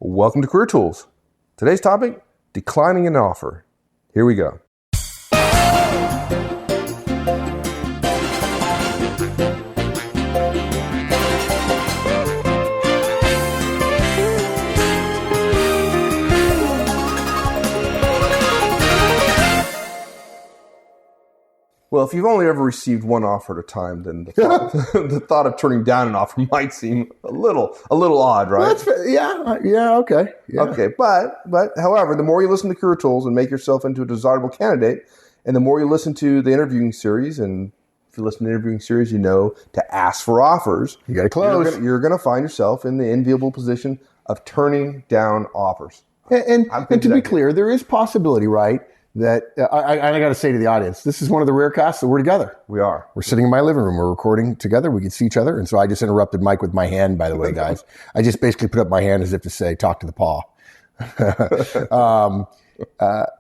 Welcome to Career Tools. Today's topic, declining an offer. Here we go. Well, if you've only ever received one offer at a time, then the thought of turning down an offer might seem a little odd, right? Well, okay. Yeah. Okay, but however, the more you listen to Career Tools and make yourself into a desirable candidate, and the more you listen to the interviewing series, and if you listen to the interviewing series, you know to ask for offers. You got to close. You're going to find yourself in the enviable position of turning down offers. And to be clear, there is possibility, right? That I got to say to the audience, this is one of the rare casts that we're together. We are. We're sitting in my living room. We're recording together. We can see each other. And so I just interrupted Mike with my hand, by the way, guys. I just basically put up my hand as if to say, talk to the paw.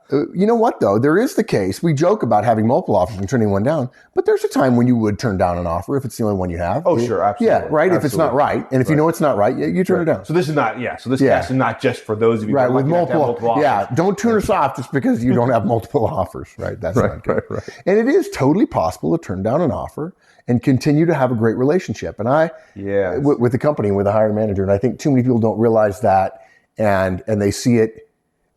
You know what, though? There is the case. We joke about having multiple offers and turning one down, but there's a time when you would turn down an offer if it's the only one you have. Oh, sure, absolutely. Yeah, right? Absolutely. If it's not right. And if you know it's not right, you turn it down. So this is not, cast is not just for those of you right, who with multiple offers. Yeah, don't turn us off just because you don't have multiple offers, right? That's not good. Right. And it is totally possible to turn down an offer and continue to have a great relationship. And with the company, with the hiring manager, and I think too many people don't realize that and they see it.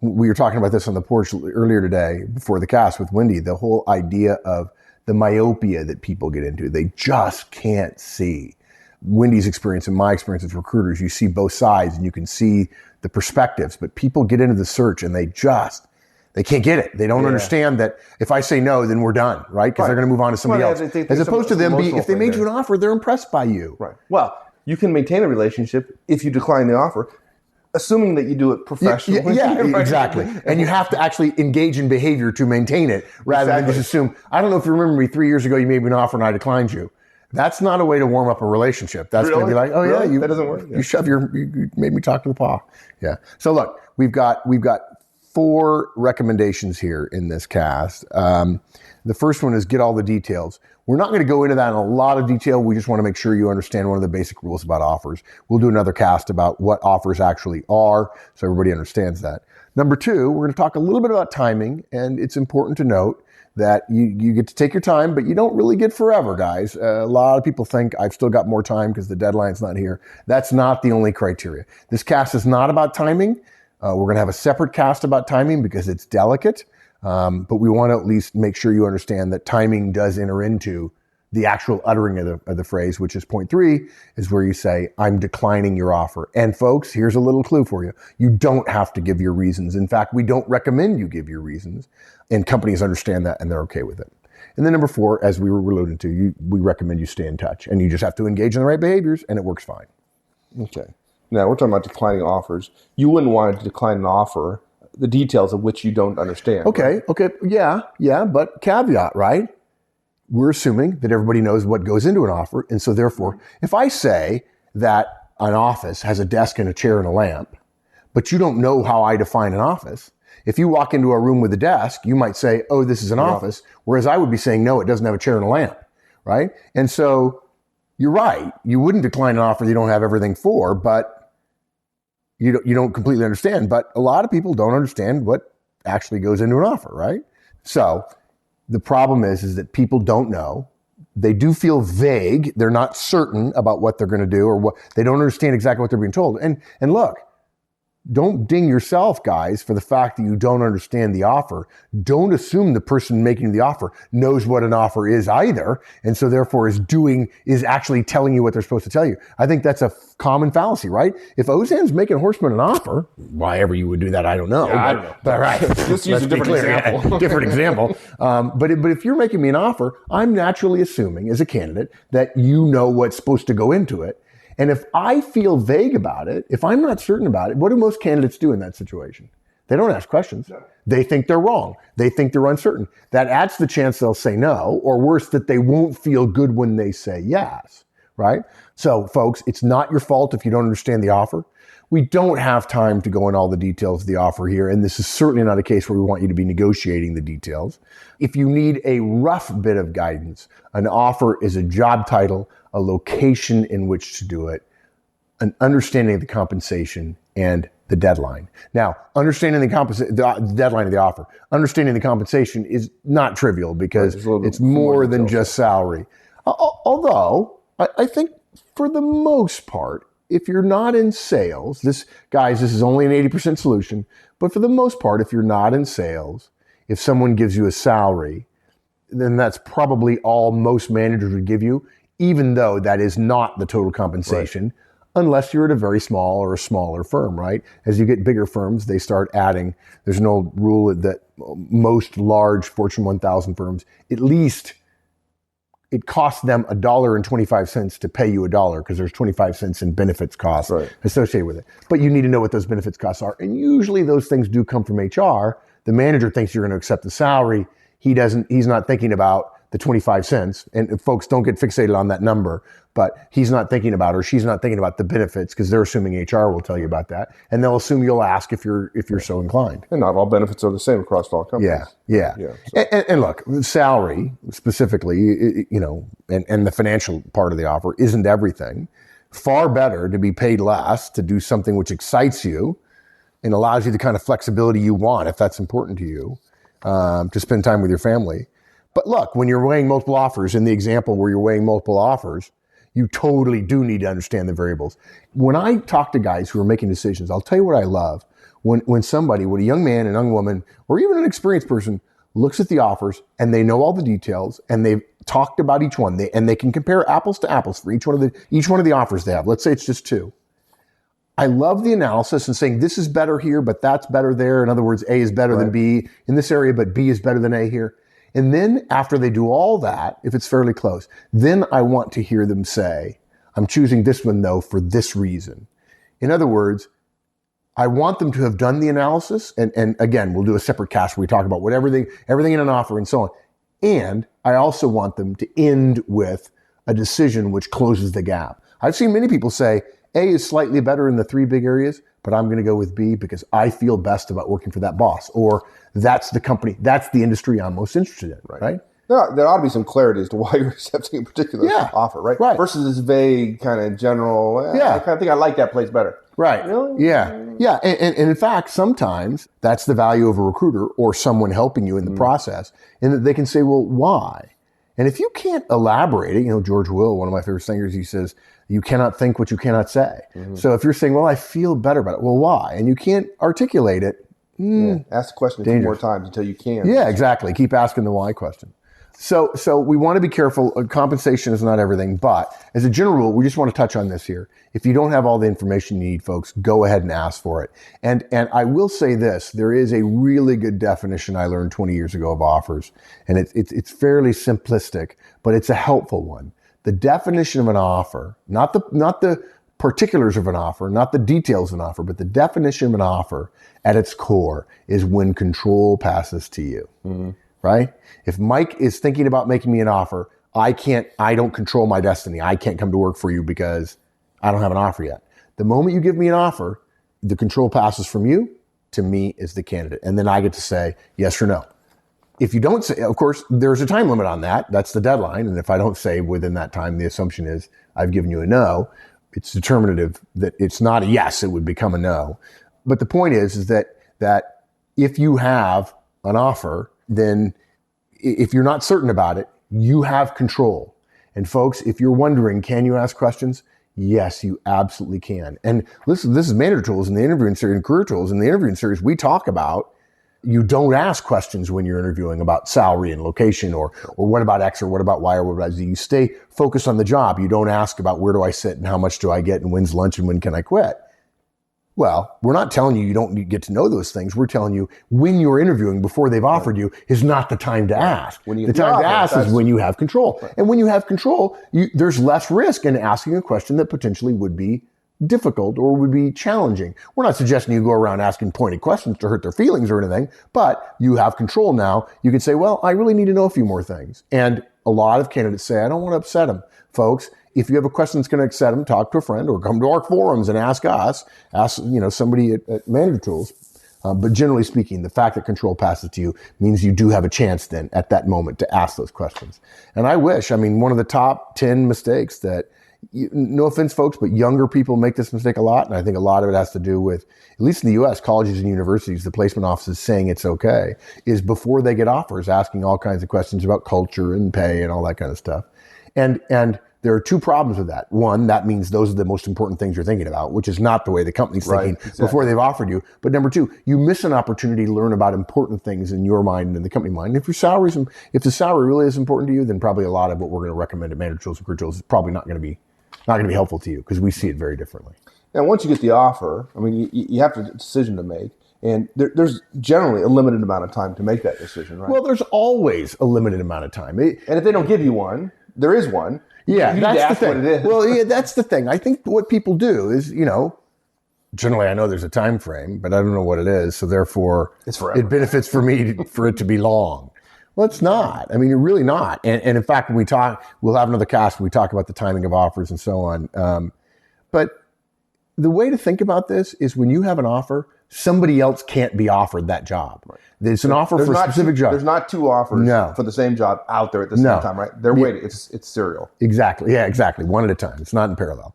We were talking about this on the porch earlier today before the cast with Wendy, the whole idea of the myopia that people get into. They just can't see. Wendy's experience and my experience as recruiters, you see both sides and you can see the perspectives, but people get into the search and they can't get it. They don't understand that if I say no, then we're done, right? Because they're going to move on to somebody else. As opposed to them if they made you an offer, they're impressed by you. Right. Well, you can maintain a relationship if you decline the offer, assuming that you do it professionally. Yeah, exactly. And you have to actually engage in behavior to maintain it rather than just assume, I don't know if you remember me 3 years ago, you made me an offer and I declined you. That's not a way to warm up a relationship. That's going to be like, oh yeah, that doesn't work. You made me talk to the paw. Yeah. So look, we've got 4 recommendations here in this cast. The first one is get all the details. We're not going to go into that in a lot of detail. We just want to make sure you understand one of the basic rules about offers. We'll do another cast about what offers actually are so everybody understands that. Number 2, we're going to talk a little bit about timing, and it's important to note that you get to take your time, but you don't really get forever, guys. A lot of people think I've still got more time because the deadline's not here. That's not the only criteria. This cast is not about timing. We're going to have a separate cast about timing because it's delicate. But we want to at least make sure you understand that timing does enter into the actual uttering of the phrase, which is point 3, is where you say, I'm declining your offer. And folks, here's a little clue for you. You don't have to give your reasons. In fact, we don't recommend you give your reasons. And companies understand that and they're okay with it. And then number 4, as we were alluding to, we recommend you stay in touch. And you just have to engage in the right behaviors and it works fine. Okay. Now, we're talking about declining offers. You wouldn't want to decline an offer, the details of which you don't understand. Okay. Yeah. But caveat, right? We're assuming that everybody knows what goes into an offer. And so therefore, if I say that an office has a desk and a chair and a lamp, but you don't know how I define an office, if you walk into a room with a desk, you might say, oh, this is an office. Whereas I would be saying, no, it doesn't have a chair and a lamp, right? And so you're right. You wouldn't decline an offer you don't have everything for, but you don't completely understand. But a lot of people don't understand what actually goes into an offer, right? So the problem is that people don't know. They do feel vague. They're not certain about what they're going to do or what they don't understand exactly what they're being told. And look, don't ding yourself, guys, for the fact that you don't understand the offer. Don't assume the person making the offer knows what an offer is either, and so therefore is actually telling you what they're supposed to tell you. I think that's a common fallacy, right? If Ozan's making Horseman an offer, why ever you would do that, I don't know. Yeah, I don't know. But right, just use a different example. Yeah, different example. But if you're making me an offer, I'm naturally assuming as a candidate that you know what's supposed to go into it. And if I feel vague about it, if I'm not certain about it, what do most candidates do in that situation? They don't ask questions. No. They think they're wrong. They think they're uncertain. That adds the chance they'll say no, or worse, that they won't feel good when they say yes, right? So folks, it's not your fault if you don't understand the offer. We don't have time to go in all the details of the offer here, and this is certainly not a case where we want you to be negotiating the details. If you need a rough bit of guidance, an offer is a job title, a location in which to do it, an understanding of the compensation, and the deadline. Now, understanding the deadline of the offer, understanding the compensation is not trivial because it's more than just salary. Although, I think for the most part, if you're not in sales, this is only an 80% solution, but for the most part, if you're not in sales, if someone gives you a salary, then that's probably all most managers would give you, even though that is not the total compensation. Right. Unless you're at a very small or a smaller firm, right? As you get bigger firms, they start adding. There's an old rule that most large Fortune 1000 firms, at least it costs them $1.25 to pay you $1 because there's 25 cents in benefits costs associated with it. But you need to know what those benefits costs are. And usually those things do come from HR. The manager thinks you're going to accept the salary. He's not thinking about the 25 cents. And folks, don't get fixated on that number, but he's not thinking about, or she's not thinking about the benefits because they're assuming HR will tell you about that. And they'll assume you'll ask if you're so inclined. And not all benefits are the same across all companies. Yeah. So. And look, salary specifically, and the financial part of the offer isn't everything. Far better to be paid less to do something which excites you and allows you the kind of flexibility you want if that's important to you, to spend time with your family. But look, when you're weighing multiple offers, in the example where you're weighing multiple offers, you totally do need to understand the variables. When I talk to guys who are making decisions, I'll tell you what I love. When a young man, a young woman, or even an experienced person looks at the offers and they know all the details and they've talked about each one, and they can compare apples to apples for each one of the offers they have. Let's say it's just two. I love the analysis and saying this is better here, but that's better there. In other words, A is better than B in this area, but B is better than A here. And then after they do all that, if it's fairly close, then I want to hear them say, I'm choosing this one though for this reason. In other words, I want them to have done the analysis. And again, we'll do a separate cast where we talk about everything in an offer and so on. And I also want them to end with a decision which closes the gap. I've seen many people say A is slightly better in the three big areas, but I'm going to go with B because I feel best about working for that boss, or that's the company, that's the industry I'm most interested in, right? There ought to be some clarity as to why you're accepting a particular offer, right? Versus this vague kind of general, I kind of think I like that place better. Right. Really? Yeah. And in fact, sometimes that's the value of a recruiter or someone helping you in the process, in that they can say, well, why? And if you can't elaborate it, George Will, one of my favorite singers, he says, you cannot think what you cannot say. Mm-hmm. So if you're saying, well, I feel better about it, well, why? And you can't articulate it. Ask the question a few more times until you can. Yeah, exactly. Keep asking the why question. So we want to be careful. Compensation is not everything, but as a general rule, we just want to touch on this here. If you don't have all the information you need, folks, go ahead and ask for it. And I will say this, there is a really good definition I learned 20 years ago of offers, and it's fairly simplistic, but it's a helpful one. The definition of an offer, not the particulars of an offer, not the details of an offer, but the definition of an offer at its core is when control passes to you. Mm-hmm. Right? If Mike is thinking about making me an offer, I don't control my destiny. I can't come to work for you because I don't have an offer yet. The moment you give me an offer, the control passes from you to me as the candidate. And then I get to say yes or no. If you don't say, of course, there's a time limit on that. That's the deadline. And if I don't say within that time, the assumption is I've given you a no. It's determinative that it's not a yes, it would become a no. But the point is that if you have an offer, then if you're not certain about it, you have control. And folks, if you're wondering, can you ask questions? Yes, you absolutely can. And listen, this is Manager Tools in the interviewing series and Career Tools. In the interviewing series, we talk about you don't ask questions when you're interviewing about salary and location or what about X or what about Y or what about Z. You stay focused on the job. You don't ask about where do I sit and how much do I get and when's lunch and when can I quit. Well, we're not telling you don't get to know those things. We're telling you when you're interviewing before they've offered you is not the time to ask. The time to ask is when you have control. Right. And when you have control, there's less risk in asking a question that potentially would be difficult or would be challenging. We're not suggesting you go around asking pointed questions to hurt their feelings or anything, but you have control now. You can say, well, I really need to know a few more things. And a lot of candidates say, I don't want to upset them. Folks, if you have a question that's going to upset them, talk to a friend or come to our forums and ask us, somebody at Manager Tools. But generally speaking, the fact that control passes to you means you do have a chance then at that moment to ask those questions. And one of the top 10 mistakes that no offense, folks, but younger people make this mistake a lot. And I think a lot of it has to do with, at least in the U.S., colleges and universities, the placement offices saying it's okay, is before they get offers, asking all kinds of questions about culture and pay and all that kind of stuff. And there are two problems with that. One, that means those are the most important things you're thinking about, which is not the way the company's thinking before they've offered you. But number two, you miss an opportunity to learn about important things in your mind and in the company mind. And if the salary really is important to you, then probably a lot of what we're going to recommend at Manager Tools and Career Tools is probably not going to be helpful to you, because we see it very differently. Now, once you get the offer, I mean, you have a decision to make. And there's generally a limited amount of time to make that decision, right? Well, there's always a limited amount of time. And if they don't give you one, there is one. Yeah, you that's need to the ask thing. what it is. Well, yeah, that's the thing. I think what people do is, generally I know there's a time frame, but I don't know what it is. So therefore, it's forever. It benefits for me for it to be long. Well, it's not. I mean, you're really not. And in fact, when we talk, we'll have another cast when we talk about the timing of offers and so on. But the way to think about this is when you have an offer, somebody else can't be offered that job. Right. It's an offer for a specific job. There's not two offers for the same job out there at the same time, right? They're waiting. It's serial. Exactly. Yeah, exactly. One at a time. It's not in parallel.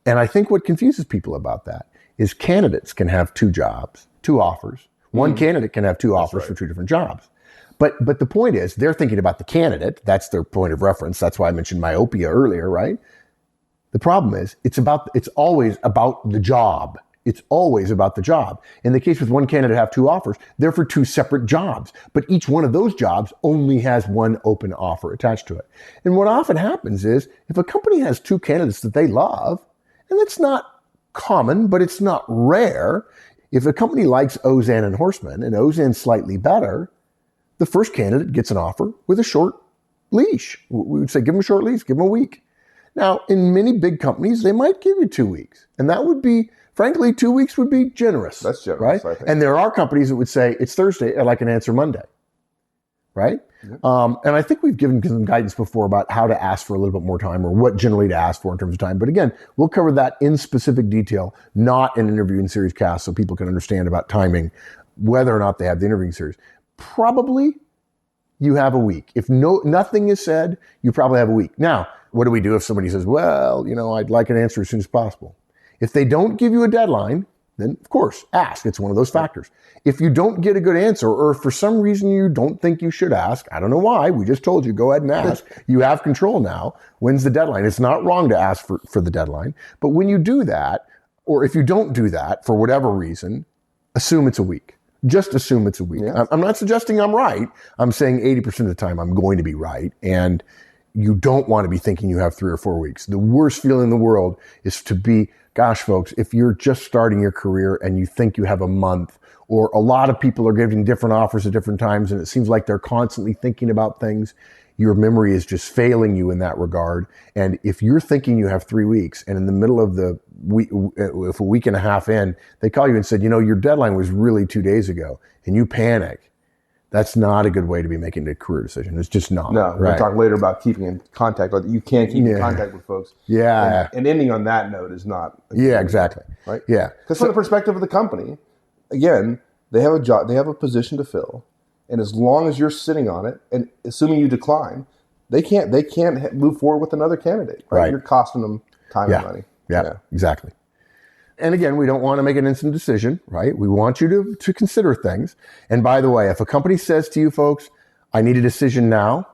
And I think what confuses people about that is candidates can have two jobs, two offers. One candidate can have two offers for two different jobs. But the point is, they're thinking about the candidate. That's their point of reference. That's why I mentioned myopia earlier, right? The problem is, it's always about the job. It's always about the job. In the case with one candidate have two offers, they're for two separate jobs, but each one of those jobs only has one open offer attached to it. And what often happens is, if a company has two candidates that they love, and that's not common, but it's not rare, if a company likes Ozan and Horstman, and Ozan's slightly better, the first candidate gets an offer with a short leash. We would say, give them a short leash, give them a week. Now, in many big companies, they might give you 2 weeks, and that would be, frankly, 2 weeks would be generous. That's generous, right? I think. And there are companies that would say, it's Thursday, I'd like an answer Monday, right? Mm-hmm. And I think we've given some guidance before about how to ask for a little bit more time, or what generally to ask for in terms of time. But again, we'll cover that in specific detail, not in an interviewing series cast, so people can understand about timing, whether or not they have the interviewing series. Probably you have a week. If nothing is said, you probably have a week. Now, what do we do if somebody says, well, I'd like an answer as soon as possible? If they don't give you a deadline, then of course, ask. It's one of those factors. If you don't get a good answer, or if for some reason you don't think you should ask, I don't know why, we just told you, go ahead and ask. You have control now. When's the deadline? It's not wrong to ask for the deadline. But when you do that, or if you don't do that for whatever reason, assume it's a week. Just assume it's a week. Yeah. I'm not suggesting I'm right. I'm saying 80% of the time I'm going to be right. And you don't want to be thinking you have 3 or 4 weeks. The worst feeling in the world is to be, gosh, folks, if you're just starting your career and you think you have a month, or a lot of people are giving different offers at different times, and it seems like they're constantly thinking about things, your memory is just failing you in that regard. And if you're thinking you have 3 weeks, and in the middle of the week, if a week and a half in, they call you and said, your deadline was really 2 days ago, and you panic, that's not a good way to be making a career decision. It's just not. No, we'll talk later about keeping in contact. Like, you can't keep in contact with folks. Yeah. And ending on that note is not. Yeah, exactly. Right? Yeah. Because from the perspective of the company, again, they have a job, they have a position to fill. And as long as you're sitting on it, and assuming you decline, they can't move forward with another candidate. Right? You're costing them time and money. Yeah, exactly. And again, we don't want to make an instant decision, right? We want you to consider things. And by the way, if a company says to you folks, I need a decision now,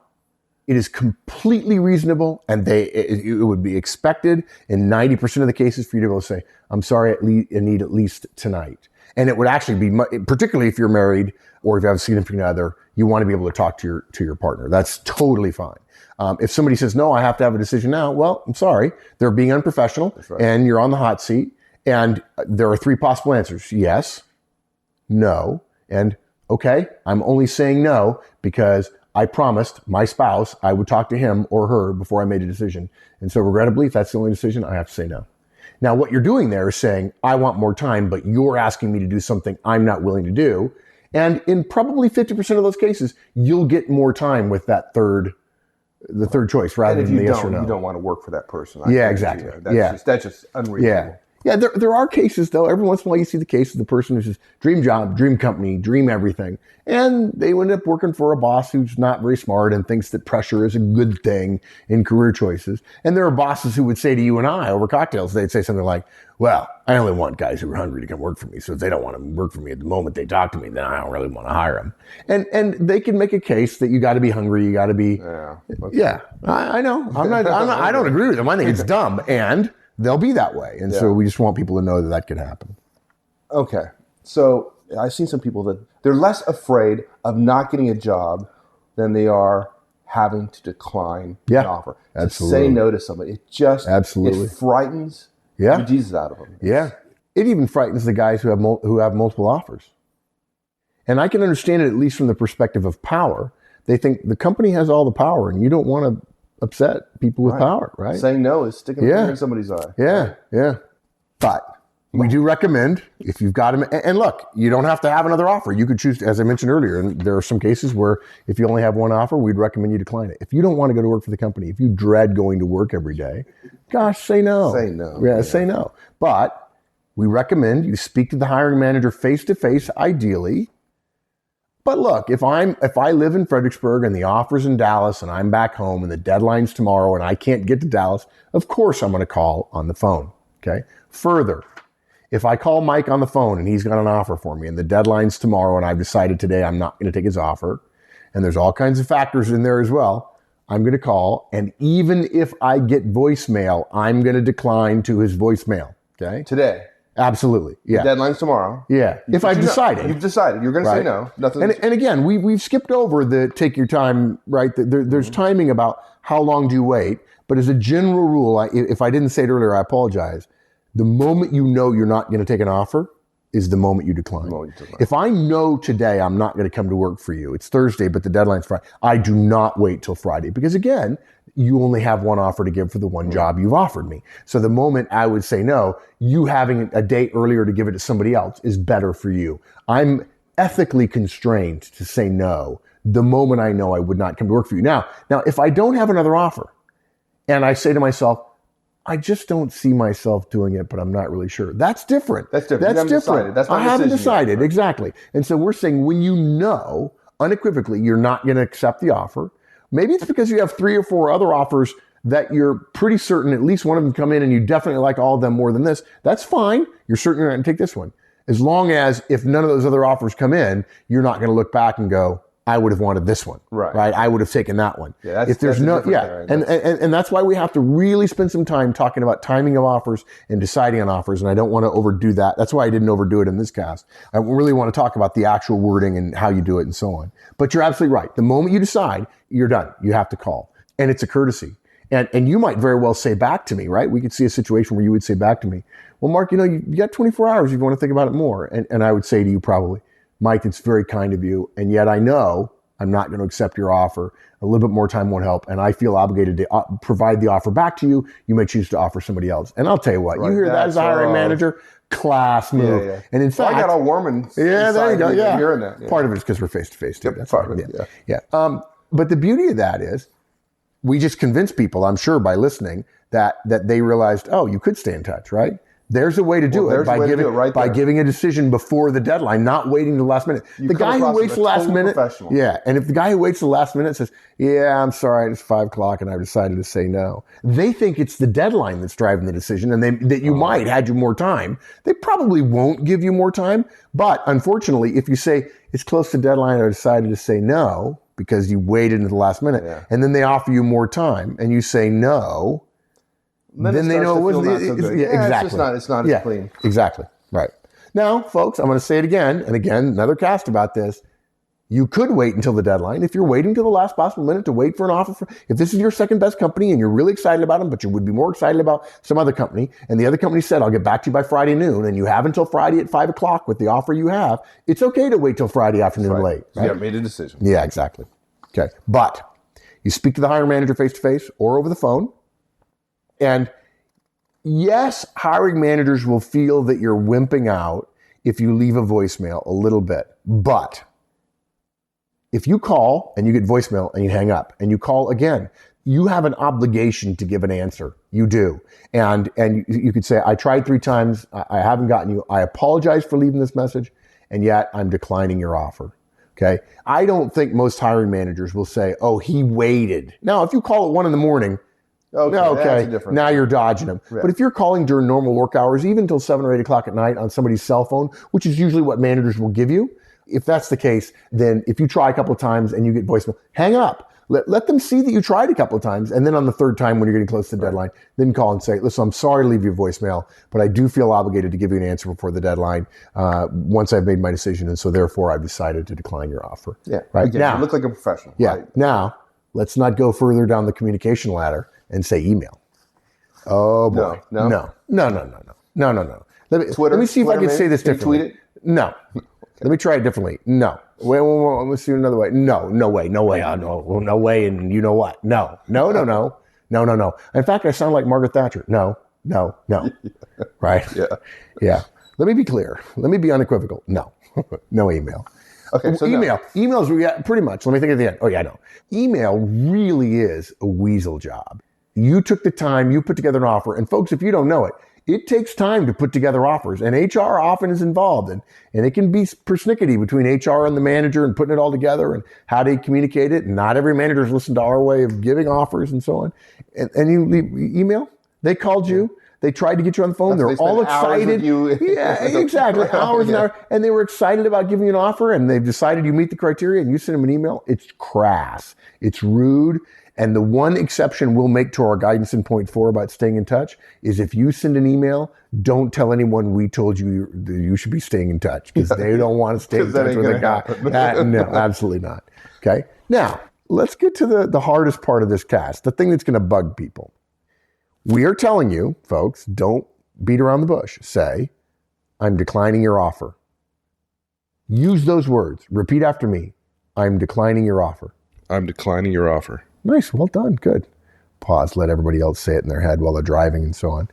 it is completely reasonable, and it would be expected in 90% of the cases for you to be able to say, I'm sorry, I need at least tonight. And it would actually be, particularly if you're married or if you have a significant other, you want to be able to talk to your partner. That's totally fine. If somebody says, no, I have to have a decision now, well, I'm sorry. They're being unprofessional, and you're on the hot seat. And there are 3 possible answers. Yes, no, and okay, I'm only saying no because I promised my spouse I would talk to him or her before I made a decision. And so regrettably, if that's the only decision, I have to say no. Now, what you're doing there is saying, I want more time, but you're asking me to do something I'm not willing to do. And in probably 50% of those cases, you'll get more time with that third choice rather than the yes or no. You don't want to work for that person. Yeah, exactly. That's just unreasonable. Yeah, there are cases, though. Every once in a while you see the case of the person who's just dream job, dream company, dream everything. And they end up working for a boss who's not very smart and thinks that pressure is a good thing in career choices. And there are bosses who would say to you and I over cocktails, they'd say something like, well, I only want guys who are hungry to come work for me. So if they don't want to work for me at the moment they talk to me, then I don't really want to hire them. And they can make a case that you got to be hungry. You got to be, I know. I don't agree with them. I think it's dumb. And they'll be that way. And so we just want people to know that that can happen. Okay. So I've seen some people that they're less afraid of not getting a job than they are having to decline an offer. Absolutely. To say no to somebody. It just absolutely it frightens the Jesus out of them. Yeah. It even frightens the guys who have multiple offers. And I can understand it at least from the perspective of power. They think the company has all the power and you don't want to upset people with power, right? Saying no is sticking a finger in somebody's eye. Yeah. But we do recommend, if you've got them, and look, you don't have to have another offer. You could choose, as I mentioned earlier, and there are some cases where if you only have one offer, we'd recommend you decline it. If you don't want to go to work for the company, if you dread going to work every day, gosh, say no. Say no. Yeah, say no. But we recommend you speak to the hiring manager face-to-face, ideally. But look, if I live in Fredericksburg and the offer's in Dallas and I'm back home and the deadline's tomorrow and I can't get to Dallas, of course I'm going to call on the phone. Okay. Further, if I call Mike on the phone and he's got an offer for me and the deadline's tomorrow and I've decided today I'm not going to take his offer, and there's all kinds of factors in there as well, I'm going to call, and even if I get voicemail, I'm going to decline to his voicemail. Okay. Today. Absolutely. Yeah. The deadline's tomorrow. Yeah. If I've decided. You've decided. You're going to say no. Nothing. And again, we've skipped over the take your time, right? There's timing about how long do you wait. But as a general rule, if I didn't say it earlier, I apologize. The moment you know you're not going to take an offer is the moment you decline. If I know today I'm not going to come to work for you, it's Thursday, but the deadline's Friday, I do not wait till Friday. Because again, you only have one offer to give for the one job you've offered me. So the moment I would say no, you having a day earlier to give it to somebody else is better for you. I'm ethically constrained to say no the moment I know I would not come to work for you. Now, if I don't have another offer and I say to myself, I just don't see myself doing it, but I'm not really sure. That's different. That's different. I haven't decided. Exactly. And so we're saying when you know unequivocally you're not going to accept the offer, maybe it's because you have 3 or 4 other offers that you're pretty certain at least one of them come in and you definitely like all of them more than this. That's fine. You're certain you're going to take this one. As long as if none of those other offers come in, you're not going to look back and go, I would have wanted this one. Right. I would have taken that one. Yeah, if there's no, and that's why we have to really spend some time talking about timing of offers and deciding on offers. And I don't want to overdo that. That's why I didn't overdo it in this cast. I really want to talk about the actual wording and how you do it and so on. But you're absolutely right. The moment you decide, you're done. You have to call. And it's a courtesy. And you might very well say back to me, right? We could see a situation where you would say back to me, well, Mark, you got 24 hours if you want to think about it more. And I would say to you probably, Mike, it's very kind of you. And yet I know I'm not going to accept your offer. A little bit more time won't help. And I feel obligated to provide the offer back to you. You may choose to offer somebody else. And I'll tell you what, you hear that as a hiring manager, class move. Yeah. And in fact, I got all warm and there you go. Yeah. Hearing that. Yeah. Part of it is because we're face to face too. Yep, That's part of it. Yeah. But the beauty of that is we just convinced people, I'm sure by listening, that they realized, oh, you could stay in touch, right? There's a way to do it by giving a decision before the deadline, not waiting to the last minute. The guy who waits the last minute, and if the guy who waits the last minute says, yeah, I'm sorry, it's 5 o'clock and I've decided to say no, they think it's the deadline that's driving the decision and that you might had you more time. They probably won't give you more time. But unfortunately, if you say it's close to deadline, I decided to say no because you waited until the last minute and then they offer you more time and you say no, then they know it wasn't. Exactly. It's not as clean. Exactly. Right. Now, folks, I'm going to say it again and again, another cast about this. You could wait until the deadline. If you're waiting till the last possible minute to wait for an offer, if this is your second best company and you're really excited about them, but you would be more excited about some other company, and the other company said, I'll get back to you by Friday noon, and you have until Friday at 5 o'clock with the offer you have, it's okay to wait till Friday afternoon late. Right? You made a decision. Yeah, exactly. Okay. But you speak to the hiring manager face to face or over the phone. And yes, hiring managers will feel that you're wimping out if you leave a voicemail a little bit. But if you call and you get voicemail and you hang up and you call again, you have an obligation to give an answer. You do. And you could say, I tried 3 times. I haven't gotten you. I apologize for leaving this message. And yet I'm declining your offer. Okay. I don't think most hiring managers will say, oh, he waited. Now, if you call at 1 a.m, okay. Now you're dodging them. Yeah. But if you're calling during normal work hours, even until 7 or 8 o'clock at night on somebody's cell phone, which is usually what managers will give you, if that's the case, then if you try a couple of times and you get voicemail, hang up. Let them see that you tried a couple of times. And then on the 3rd time, when you're getting close to the deadline, then call and say, listen, I'm sorry to leave you a voicemail, but I do feel obligated to give you an answer before the deadline once I've made my decision. And so therefore, I've decided to decline your offer. Yeah. Right. Again, now, you look like a professional. Yeah. Right? Now, let's not go further down the communication ladder and say email. Oh, boy. No. Twitter, let me see if I can say this differently. Tweet it? No. Okay. Let me try it differently. No. Wait, let's do it another way. No way. No way. No way. And you know what? No. In fact, I sound like Margaret Thatcher. No. Right? Yeah. Let me be clear. Let me be unequivocal. No. No email. Okay. So email. No. Emails, pretty much. Let me think at the end. Oh, yeah, no. Email really is a weasel job. You took the time, you put together an offer. And folks, if you don't know it, it takes time to put together offers, and HR often is involved, and it can be persnickety between HR and the manager and putting it all together and how they communicate it. And not every manager's listened to our way of giving offers and so on. And you leave email, they called you, they tried to get you on the phone, they're all excited. Yeah, exactly. Hours and hours. And they were excited about giving you an offer, and they've decided you meet the criteria, and you send them an email. It's crass. It's rude. And the one exception we'll make to our guidance in point 4 about staying in touch is if you send an email, don't tell anyone we told you you should be staying in touch, because they don't want to stay in touch with a guy. No, absolutely not. Okay. Now, let's get to the hardest part of this cast, the thing that's going to bug people. We are telling you, folks, don't beat around the bush. Say, I'm declining your offer. Use those words. Repeat after me. I'm declining your offer. I'm declining your offer. Nice. Well done. Good. Pause. Let everybody else say it in their head while they're driving and so on.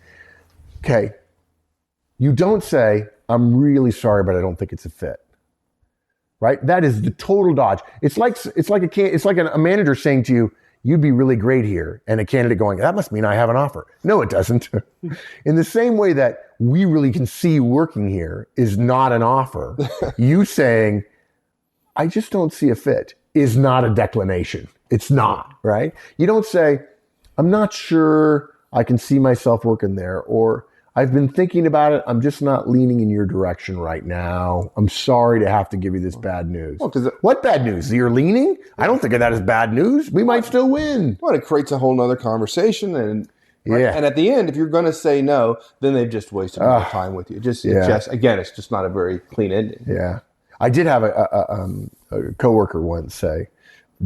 Okay. You don't say, I'm really sorry, but I don't think it's a fit. Right? That is the total dodge. It's like a manager saying to you, you'd be really great here. And a candidate going, that must mean I have an offer. No, it doesn't. In the same way that we really can see you working here is not an offer. You saying, I just don't see a fit is not a declination. It's not, right? You don't say, I'm not sure I can see myself working there, or I've been thinking about it. I'm just not leaning in your direction right now. I'm sorry to have to give you this bad news. Well, what bad news? You're leaning? I don't think of that as bad news. We might still win. Well, it creates a whole nother conversation. And at the end, if you're going to say no, then they've just wasted more time with you. Again, it's just not a very clean ending. Yeah. I did have a coworker once say,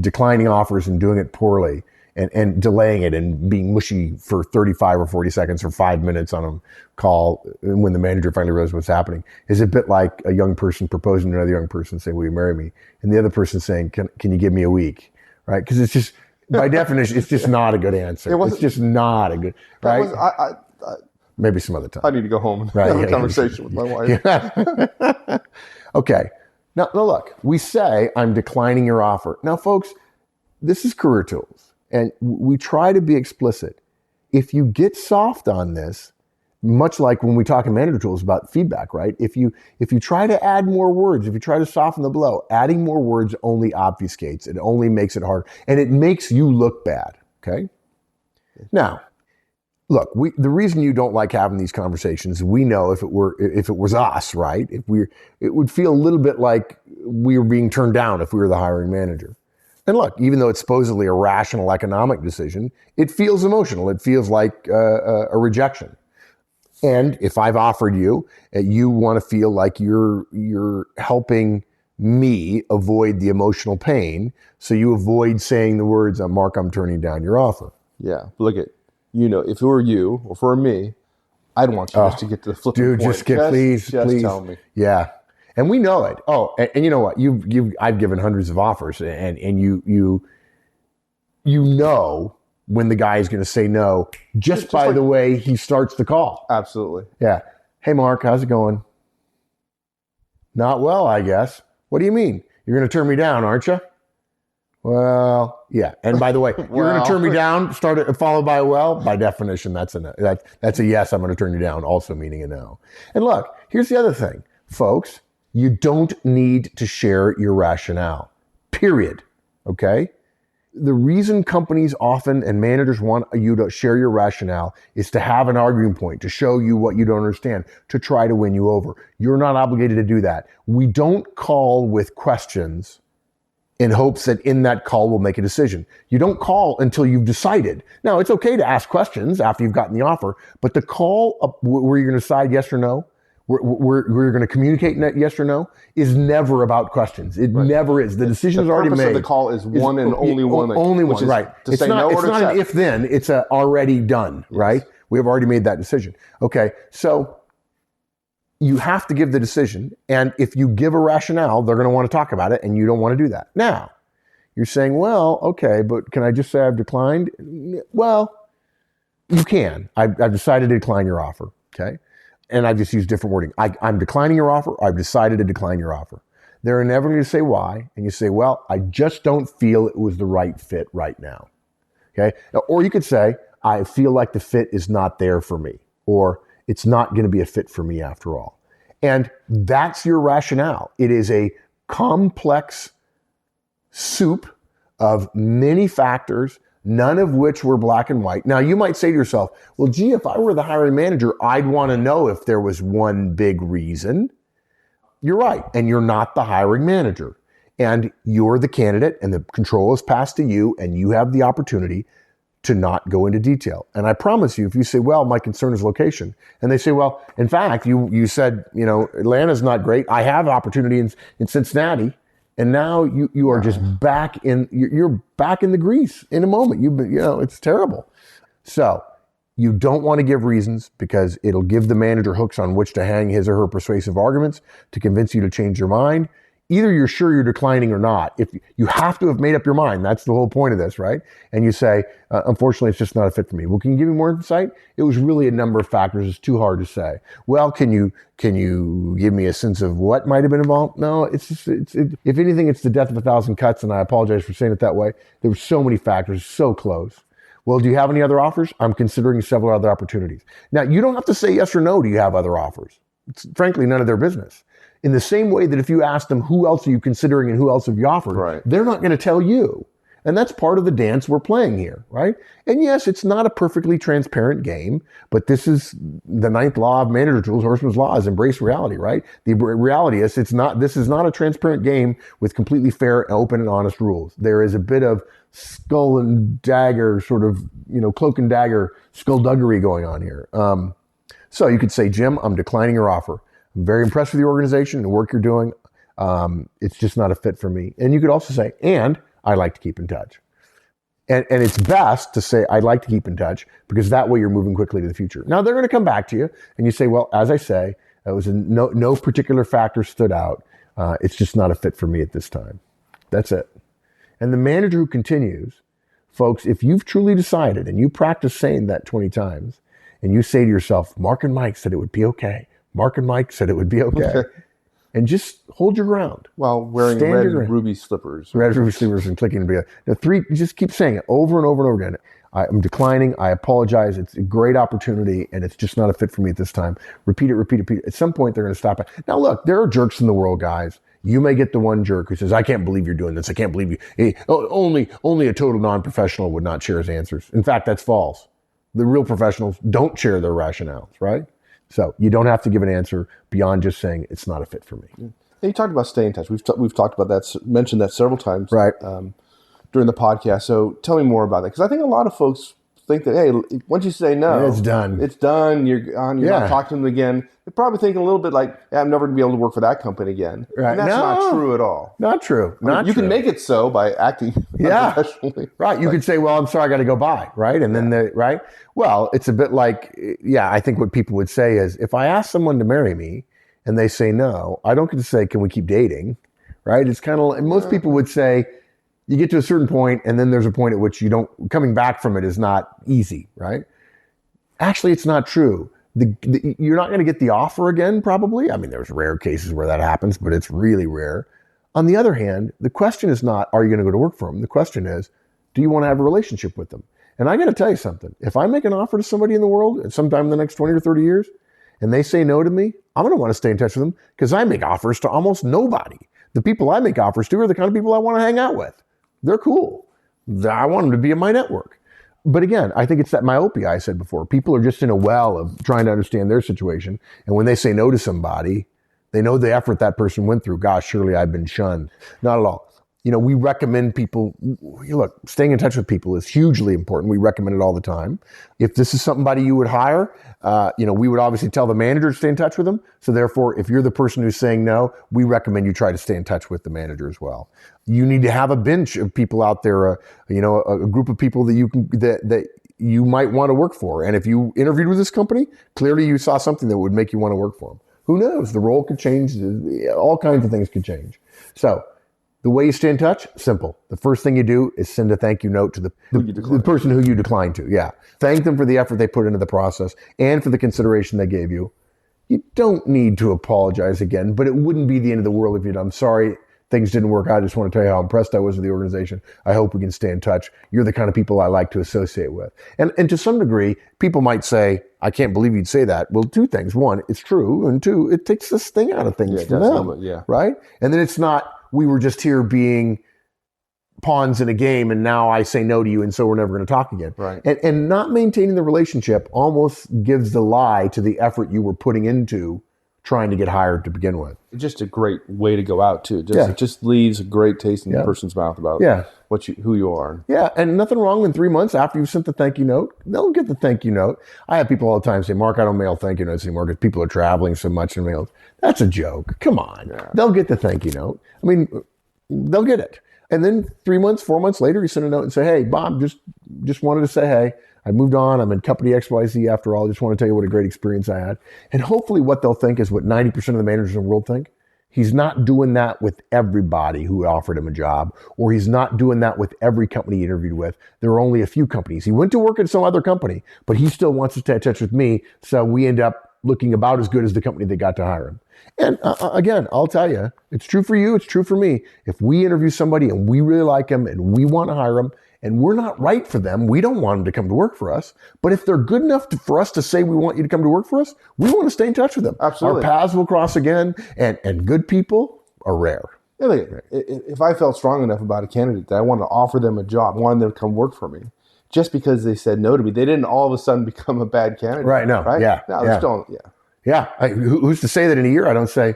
declining offers and doing it poorly and delaying it and being mushy for 35 or 40 seconds or 5 minutes on a call when the manager finally realizes what's happening is a bit like a young person proposing to another young person saying, will you marry me? And the other person saying, can you give me a week? Right? Because it's just, by definition, it's just not a good answer. It's just not a good, right? Maybe some other time. I need to go home and have a conversation with my wife. Yeah. Okay. Now, look, we say, I'm declining your offer. Now, folks, this is Career Tools, and we try to be explicit. If you get soft on this, much like when we talk in Manager Tools about feedback, right? If you try to add more words, if you try to soften the blow, adding more words only obfuscates. It only makes it hard, and it makes you look bad, okay? Now, look, the reason you don't like having these conversations, we know if it was us, right? It would feel a little bit like we were being turned down if we were the hiring manager. And look, even though it's supposedly a rational economic decision, it feels emotional. It feels like a rejection. And if I've offered you, you want to feel like you're helping me avoid the emotional pain, so you avoid saying the words, Mark, I'm turning down your offer. Yeah, look at. If it were you or for me, I'd want you just to get to the flipping point. Please tell me. Yeah, and we know it. Oh, and you know what? I've given hundreds of offers, and you know when the guy is going to say no just by the way he starts the call. Absolutely. Yeah. Hey, Mark, how's it going? Not well, I guess. What do you mean? You're going to turn me down, aren't you? Well, yeah. And by the way, you're going to turn me down, followed by a well. By definition, that's a no. That's a yes. I'm going to turn you down, also meaning a no. And look, here's the other thing, folks. You don't need to share your rationale. Period. Okay. The reason companies often and managers want you to share your rationale is to have an arguing point, to show you what you don't understand, to try to win you over. You're not obligated to do that. We don't call with questions in hopes that in that call we'll make a decision. You don't call until you've decided. Now, it's okay to ask questions after you've gotten the offer, but the call up where you're going to decide yes or no, where you're going to communicate yes or no, is never about questions. It never is. The decision is already made. The purpose of the call is one and only one. Only one, right. It's not an if-then. It's a already done, right? We have already made that decision. Okay, so you have to give the decision, and if you give a rationale, they're going to want to talk about it, and you don't want to do that. Now, you're saying, well, okay, but can I just say I've declined? Well, you can. I've decided to decline your offer, okay? And I've just used different wording. I'm declining your offer. I've decided to decline your offer. They're never going to say why, and you say, well, I just don't feel it was the right fit right now, okay? Or you could say, I feel like the fit is not there for me, or it's not going to be a fit for me after all. And that's your rationale. It is a complex soup of many factors, none of which were black and white. Now, you might say to yourself, well, gee, if I were the hiring manager, I'd want to know if there was one big reason. You're right. And you're not the hiring manager. And you're the candidate, and the control is passed to you, and you have the opportunity to not go into detail. And I promise you, if you say, well, my concern is location, and they say, well, in fact, you said, Atlanta's not great. I have opportunity in Cincinnati. And now you are just back in, you're back in the grease in a moment. It's terrible. So you don't want to give reasons, because it'll give the manager hooks on which to hang his or her persuasive arguments to convince you to change your mind. Either you're sure you're declining or not. If you have to have made up your mind, that's the whole point of this, right? And you say, unfortunately, it's just not a fit for me. Well, can you give me more insight? It was really a number of factors. It's too hard to say. Well, can you give me a sense of what might have been involved? No, if anything, it's the death of a thousand cuts, and I apologize for saying it that way. There were so many factors, so close. Well, do you have any other offers? I'm considering several other opportunities. Now, you don't have to say yes or no. Do you have other offers? It's frankly none of their business. In the same way that if you ask them, who else are you considering and who else have you offered, right, they're not going to tell you. And that's part of the dance we're playing here, right? And yes, it's not a perfectly transparent game, but this is the ninth law of manager tools. Horstman's law is embrace reality, right? The reality is this is not a transparent game with completely fair, open, and honest rules. There is a bit of skull and dagger, sort of, cloak and dagger skullduggery going on here. So you could say, Jim, I'm declining your offer. I'm very impressed with your organization and the work you're doing. It's just not a fit for me. And you could also say, and I'd like to keep in touch. And it's best to say, I'd like to keep in touch, because that way you're moving quickly to the future. Now, they're going to come back to you, and you say, well, as I say, it was no particular factor stood out. It's just not a fit for me at this time. That's it. And the manager who continues, folks, if you've truly decided, and you practice saying that 20 times, and you say to yourself, Mark and Mike said it would be okay. Mark and Mike said it would be okay. And just hold your ground. While wearing red ruby slippers. Red ruby slippers and clicking. You just keep saying it over and over and over again. I'm declining. I apologize. It's a great opportunity, and it's just not a fit for me at this time. Repeat it. At some point, they're going to stop it. Now, look, there are jerks in the world, guys. You may get the one jerk who says, I can't believe you're doing this. I can't believe you. Hey, only a total non-professional would not share his answers. In fact, that's false. The real professionals don't share their rationales, right? So you don't have to give an answer beyond just saying it's not a fit for me. And you talked about staying in touch. We've talked about that, mentioned that several times, right, during the podcast. So tell me more about that, because I think a lot of folks think that, hey, once you say no, it's done. It's done. You're not talking to them again. They're probably thinking a little bit like, hey, I'm never going to be able to work for that company again. Right. And that's not true at all. Not true. You can make it so by acting professionally. Right. You could say, well, I'm sorry, I got to go by. Right. And then right. Well, it's a bit like, I think what people would say is, if I ask someone to marry me and they say no, I don't get to say, can we keep dating? Right. It's kind of like, most people would say, you get to a certain point, and then there's a point at which coming back from it is not easy, right? Actually, it's not true. You're not going to get the offer again, probably. I mean, there's rare cases where that happens, but it's really rare. On the other hand, the question is not, are you going to go to work for them? The question is, do you want to have a relationship with them? And I got to tell you something. If I make an offer to somebody in the world sometime in the next 20 or 30 years, and they say no to me, I'm going to want to stay in touch with them because I make offers to almost nobody. The people I make offers to are the kind of people I want to hang out with. They're cool. I want them to be in my network. But again, I think it's that myopia I said before. People are just in a well of trying to understand their situation. And when they say no to somebody, they know the effort that person went through. Gosh, surely I've been shunned. Not at all. We recommend people, look, staying in touch with people is hugely important. We recommend it all the time. If this is somebody you would hire, we would obviously tell the manager to stay in touch with them. So therefore, if you're the person who's saying no, we recommend you try to stay in touch with the manager as well. You need to have a bench of people out there, a group of people that you might want to work for. And if you interviewed with this company, clearly you saw something that would make you want to work for them. Who knows? The role could change. All kinds of things could change. So, the way you stay in touch, simple. The first thing you do is send a thank you note to the person who you declined to. Yeah. Thank them for the effort they put into the process and for the consideration they gave you. You don't need to apologize again, but it wouldn't be the end of the world if you'd, I'm sorry, things didn't work out. I just want to tell you how impressed I was with the organization. I hope we can stay in touch. You're the kind of people I like to associate with. And to some degree, people might say, I can't believe you'd say that. Well, two things. One, it's true. And two, it takes this thing out of things for them. Right? And then it's not, we were just here being pawns in a game and now I say no to you and so we're never going to talk again. Right. And not maintaining the relationship almost gives the lie to the effort you were putting into trying to get hired to begin with. It's just a great way to go out too. It just leaves a great taste in the person's mouth about who you are. Yeah, and nothing wrong in 3 months after you've sent the thank you note. They'll get the thank you note. I have people all the time say, Mark, I don't mail thank you notes anymore because people are traveling so much in mails. That's a joke. Come on. Yeah. They'll get the thank you note. I mean, they'll get it. And then 3 months, 4 months later, you send a note and say, hey, Bob, just wanted to say, hey, I moved on. I'm in company XYZ after all. Just want to tell you what a great experience I had. And hopefully what they'll think is what 90% of the managers in the world think. He's not doing that with everybody who offered him a job, or he's not doing that with every company he interviewed with. There are only a few companies. He went to work at some other company, but he still wants to stay in touch with me. So we end up looking about as good as the company that got to hire him. And again, I'll tell you, it's true for you. It's true for me. If we interview somebody and we really like them and we want to hire them and we're not right for them, we don't want them to come to work for us. But if they're good enough for us to say we want you to come to work for us, we want to stay in touch with them. Absolutely. Our paths will cross again, and good people are rare. Yeah, if I felt strong enough about a candidate that I wanted to offer them a job, wanted them to come work for me, just because they said no to me, they didn't all of a sudden become a bad candidate. Right, no, right? Yeah. No, they're still, Yeah, who's to say that in a year I don't say,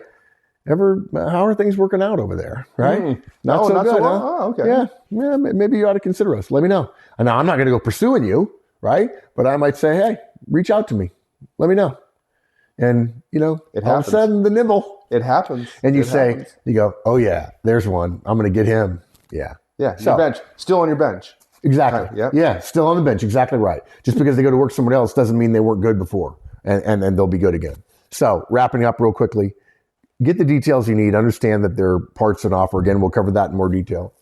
how are things working out over there, right? Not so good, well. huh? Oh, okay. Yeah, maybe you ought to consider us. Let me know. Now, I'm not going to go pursuing you, right? But I might say, hey, reach out to me. Let me know. And, all of a sudden, the nibble. It happens. And you go, oh, yeah, there's one. I'm going to get him. Yeah. Yeah, your bench. Still on your bench. Exactly. Yeah, still on the bench. Exactly right. Just because they go to work somewhere else doesn't mean they weren't good before. And then they'll be good again. So wrapping up real quickly, get the details you need. Understand that there are parts and offer. Again, we'll cover that in more detail.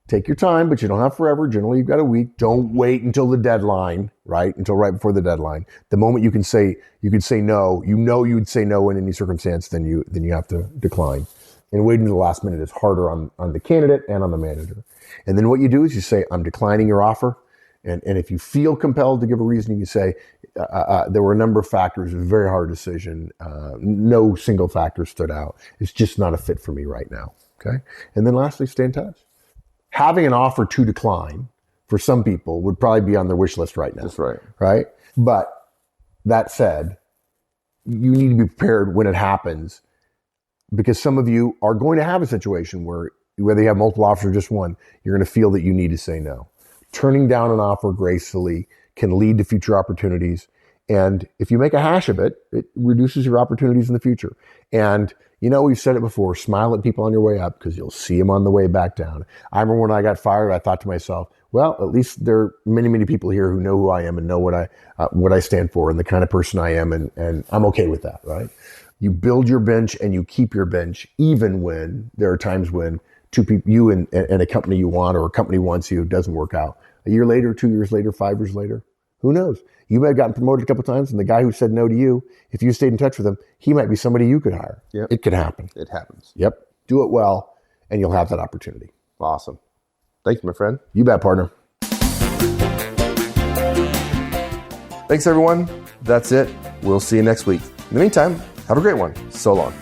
Take your time, but you don't have forever. Generally, you've got a week. Don't wait until the deadline, right? Until right before the deadline. The moment you can say no, you'd say no in any circumstance, then you have to decline. And waiting to the last minute is harder on the candidate and on the manager. And then what you do is you say, I'm declining your offer. And if you feel compelled to give a reason, you say, there were a number of factors. It was a very hard decision. No single factor stood out. It's just not a fit for me right now. Okay. And then lastly, stay in touch. Having an offer to decline for some people would probably be on their wish list right now. That's right. Right. But that said, you need to be prepared when it happens, because some of you are going to have a situation where whether you have multiple offers or just one, you're going to feel that you need to say no. Turning down an offer gracefully can lead to future opportunities. And if you make a hash of it, it reduces your opportunities in the future. And, we've said it before, smile at people on your way up because you'll see them on the way back down. I remember when I got fired, I thought to myself, well, at least there are many, many people here who know who I am and know what I stand for and the kind of person I am. And I'm okay with that, right? You build your bench and you keep your bench, even when there are times when two people, you and a company you want or a company wants you, doesn't work out. A year later, 2 years later, 5 years later, who knows? You may have gotten promoted a couple of times, and the guy who said no to you, if you stayed in touch with him, he might be somebody you could hire. Yep. It could happen. It happens. Yep. Do it well. and you'll have that opportunity. Awesome. Thank you, my friend. You bet, partner. Thanks, everyone. That's it. We'll see you next week. In the meantime, have a great one. So long.